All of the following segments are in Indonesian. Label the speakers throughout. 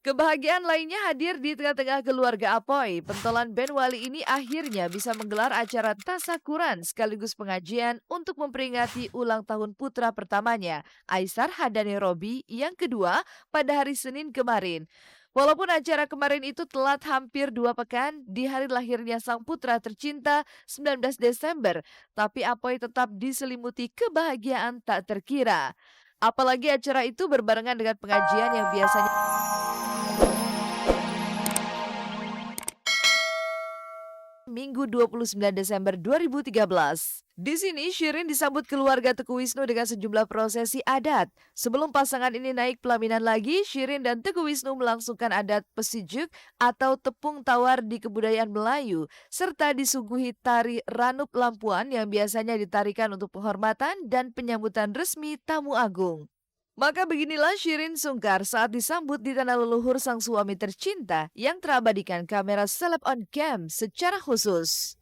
Speaker 1: Kebahagiaan lainnya hadir di tengah-tengah keluarga Apoy. Pentolan band Wali ini akhirnya bisa menggelar acara tasakuran sekaligus pengajian untuk memperingati ulang tahun putra pertamanya, Aisar Hadani Robi, yang kedua pada hari Senin kemarin. Walaupun acara kemarin itu telat hampir 2 pekan di hari lahirnya sang putra tercinta 19 Desember, tapi Apoy tetap diselimuti kebahagiaan tak terkira. Apalagi acara itu berbarengan dengan pengajian yang biasanya Minggu 29 Desember 2013. Di sini Shirin disambut keluarga Teguh Wisnu dengan sejumlah prosesi adat. Sebelum pasangan ini naik pelaminan lagi, Shirin dan Teguh Wisnu melangsungkan adat pesijuk atau tepung tawar di kebudayaan Melayu, serta disuguhi tari Ranup Lampuan yang biasanya ditarikan untuk penghormatan dan penyambutan resmi tamu agung. Maka beginilah Shirin Sungkar saat disambut di tanah leluhur sang suami tercinta yang terabadikan kamera seleb on cam secara khusus.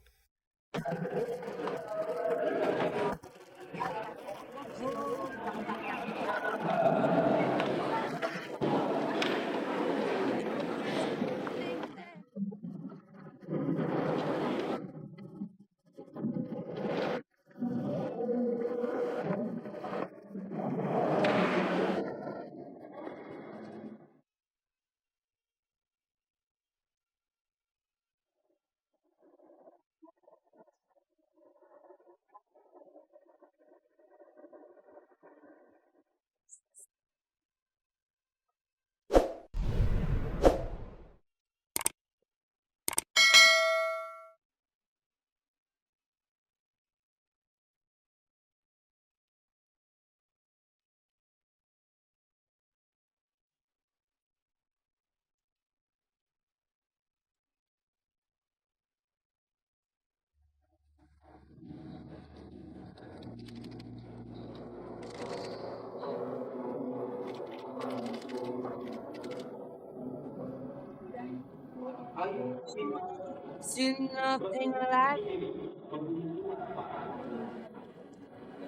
Speaker 2: See nothing like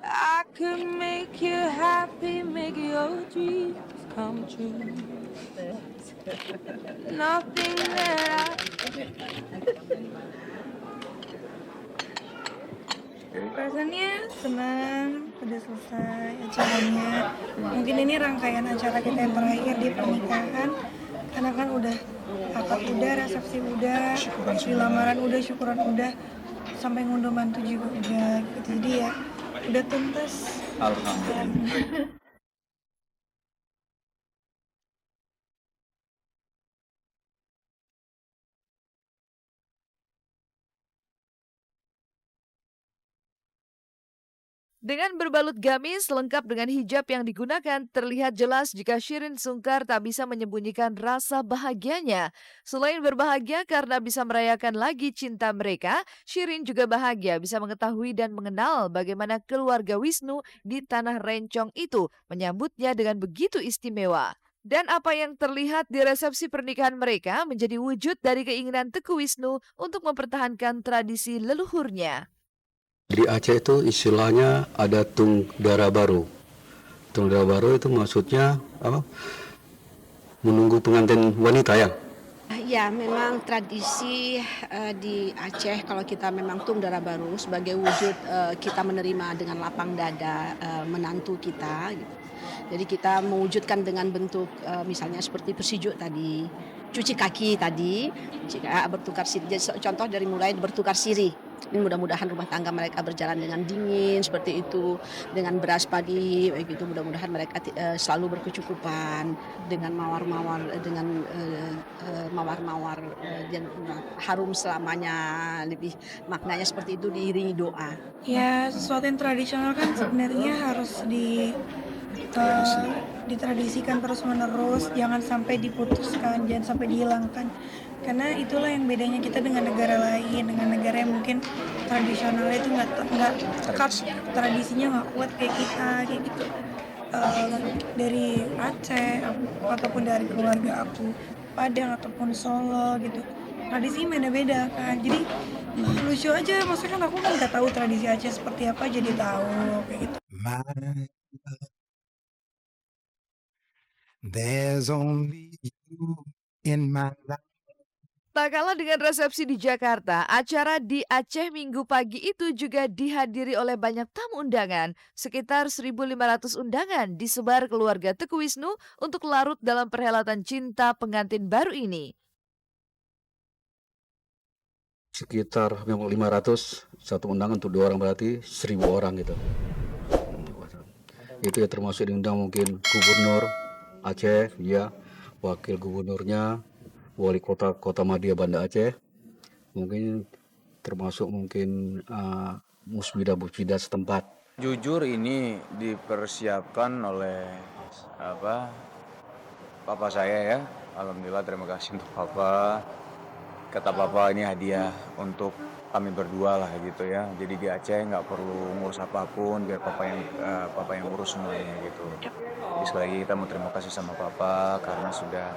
Speaker 2: I could make you happy, make your dreams come true. Nothing that
Speaker 3: Rasanya senang, udah selesai acaranya. Mungkin ini rangkaian acara kita yang terakhir di pernikahan, karena kan udah akad udah, resepsi udah, di lamaran udah, syukuran udah, sampai ngunduh mantu juga udah gitu. Jadi ya udah tuntas.
Speaker 4: Alhamdulillah.
Speaker 1: Dengan berbalut gamis lengkap dengan hijab yang digunakan, terlihat jelas jika Shirin Sungkar tak bisa menyembunyikan rasa bahagianya. Selain berbahagia karena bisa merayakan lagi cinta mereka, Shirin juga bahagia bisa mengetahui dan mengenal bagaimana keluarga Wisnu di tanah Rencong itu menyambutnya dengan begitu istimewa. Dan apa yang terlihat di resepsi pernikahan mereka menjadi wujud dari keinginan Teguh Wisnu untuk mempertahankan tradisi leluhurnya.
Speaker 4: Di Aceh itu istilahnya ada tung dara baru. Tung dara baru itu maksudnya apa? Menunggu pengantin wanita ya.
Speaker 5: Ya, memang tradisi di Aceh kalau kita memang tung dara baru sebagai wujud kita menerima dengan lapang dada menantu kita. Gitu. Jadi kita mewujudkan dengan bentuk misalnya seperti persijuk tadi, cuci kaki tadi, jika bertukar siri. Jadi contoh dari mulai bertukar siri. Ini mudah-mudahan rumah tangga mereka berjalan dengan dingin seperti itu, dengan beras padi, begitu mudah-mudahan mereka selalu berkecukupan dengan mawar-mawar mawar-mawar dan harum selamanya, lebih maknanya seperti itu diiringi doa.
Speaker 3: Ya, sesuatu yang tradisional kan sebenarnya harus ditradisikan terus-menerus, jangan sampai diputuskan, jangan sampai dihilangkan. Karena itulah yang bedanya kita dengan negara lain, dengan negara yang mungkin tradisionalnya itu nggak tekat, tradisinya nggak kuat kayak kita, kayak gitu. Dari Aceh ataupun dari keluarga aku, Padang ataupun Solo gitu. Tradisinya beda-beda kan. Jadi lucu aja, maksudnya kan aku kan nggak tahu tradisi Aceh seperti apa, jadi tahu kayak gitu.
Speaker 6: There's only in my life.
Speaker 1: Tak kalah dengan resepsi di Jakarta, acara di Aceh Minggu pagi itu juga dihadiri oleh banyak tamu undangan. Sekitar 1.500 undangan disebar keluarga Teguh Wisnu untuk larut dalam perhelatan cinta pengantin baru ini.
Speaker 4: Sekitar 500 satu undangan untuk 2 orang berarti 1.000 orang gitu. Itu ya termasuk diundang mungkin Gubernur Aceh, ya, Wakil Gubernurnya, Wali Kota Madia Banda Aceh, mungkin termasuk mungkin musbida-musbida setempat.
Speaker 7: Jujur ini dipersiapkan oleh papa saya ya. Alhamdulillah, terima kasih untuk papa. Kata papa ini hadiah untuk kami berdua lah gitu ya. Jadi di Aceh nggak perlu ngurus apapun, biar papa yang urus semuanya gitu. Jadi sekali lagi kita mau terima kasih sama papa karena sudah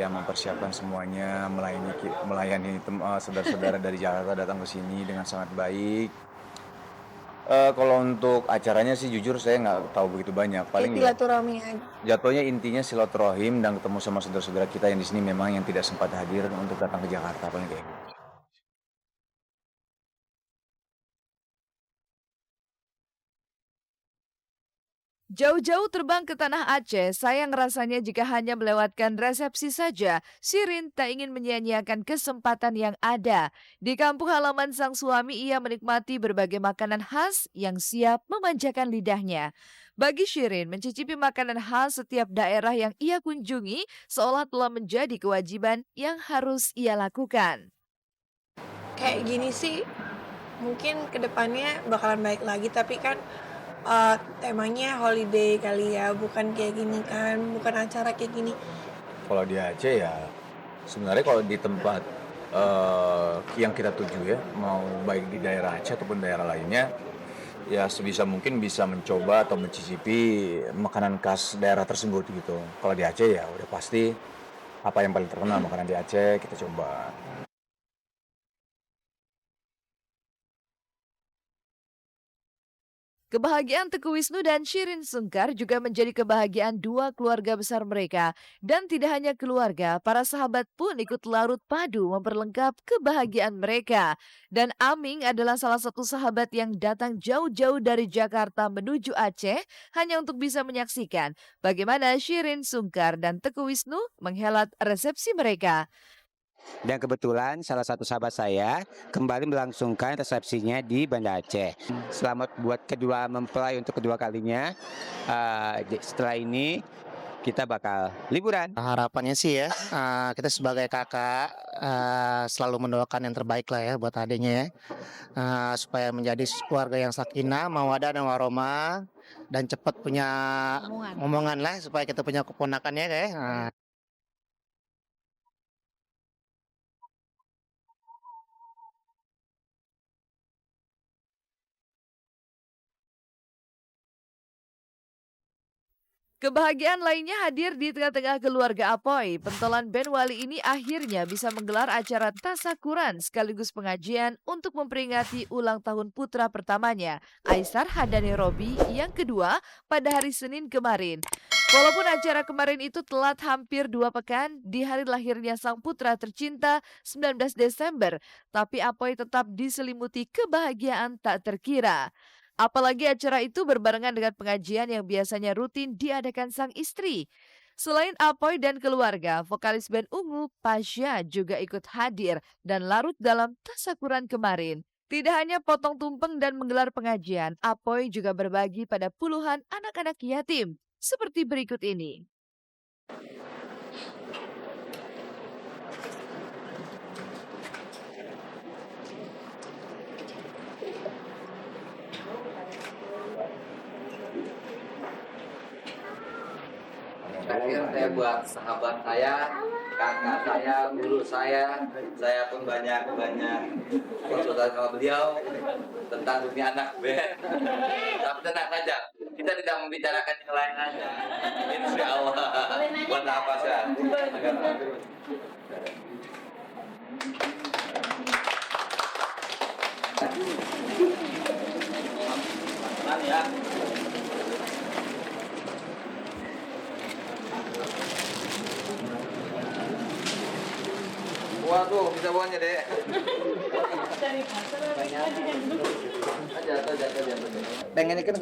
Speaker 7: mempersiapkan semuanya, melayani saudara-saudara dari Jakarta datang ke sini dengan sangat baik. Kalau untuk acaranya sih jujur saya nggak tahu begitu banyak. Paling
Speaker 3: silaturahmi aja.
Speaker 7: jatuhnya intinya silaturahim dan ketemu sama saudara-saudara kita yang di sini memang yang tidak sempat hadir untuk datang ke Jakarta, paling kayak gitu.
Speaker 1: Jauh-jauh terbang ke tanah Aceh, sayang rasanya jika hanya melewatkan resepsi saja. Shirin tak ingin menyia-nyiakan kesempatan yang ada. Di kampung halaman sang suami, ia menikmati berbagai makanan khas yang siap memanjakan lidahnya. Bagi Shirin, mencicipi makanan khas setiap daerah yang ia kunjungi seolah telah menjadi kewajiban yang harus ia lakukan.
Speaker 3: Kayak gini sih mungkin kedepannya bakalan baik lagi, tapi kan temanya holiday kali ya, bukan kayak gini kan, bukan acara kayak gini.
Speaker 7: Kalau di Aceh ya sebenarnya kalau di tempat yang kita tuju ya, mau baik di daerah Aceh ataupun daerah lainnya, ya sebisa mungkin bisa mencoba atau mencicipi makanan khas daerah tersebut gitu. Kalau di Aceh ya udah pasti apa yang paling terkenal makanan di Aceh kita coba.
Speaker 1: Kebahagiaan Teguh Wisnu dan Shirin Sungkar juga menjadi kebahagiaan dua keluarga besar mereka. Dan tidak hanya keluarga, para sahabat pun ikut larut padu memperlengkap kebahagiaan mereka. Dan Aming adalah salah satu sahabat yang datang jauh-jauh dari Jakarta menuju Aceh hanya untuk bisa menyaksikan bagaimana Shirin Sungkar dan Teguh Wisnu menghelat resepsi mereka.
Speaker 8: Dan kebetulan salah satu sahabat saya kembali melangsungkan resepsinya di Banda Aceh. Selamat buat kedua mempelai untuk kedua kalinya. Setelah ini kita bakal liburan.
Speaker 6: Harapannya sih ya, kita sebagai kakak selalu mendoakan yang terbaik lah ya buat adiknya ya. Supaya menjadi keluarga yang sakinah, mawaddah dan warahmah, dan cepat punya omongan lah supaya kita punya keponakannya ya.
Speaker 1: Kebahagiaan lainnya hadir di tengah-tengah keluarga Apoy. Pentolan band Wali ini akhirnya bisa menggelar acara tasakuran sekaligus pengajian untuk memperingati ulang tahun putra pertamanya, Aisar Hadani Robi, yang kedua pada hari Senin kemarin. Walaupun acara kemarin itu telat hampir 2 pekan di hari lahirnya sang putra tercinta 19 Desember, tapi Apoy tetap diselimuti kebahagiaan tak terkira. Apalagi acara itu berbarengan dengan pengajian yang biasanya rutin diadakan sang istri. Selain Apoy dan keluarga, vokalis band Ungu, Pasha, juga ikut hadir dan larut dalam tasakuran kemarin. Tidak hanya potong tumpeng dan menggelar pengajian, Apoy juga berbagi pada puluhan anak-anak yatim. Seperti berikut ini.
Speaker 9: Terakhir saya buat sahabat saya, kakak saya, guru saya pun banyak konsultasi sama beliau tentang dunia anak band. Tapi tenang saja, kita tidak membicarakan yang lain aja. Insya Allah, buat apa saya? Ya. Waduh, bisa buahnya deh. Jatuh.
Speaker 8: Pengen kan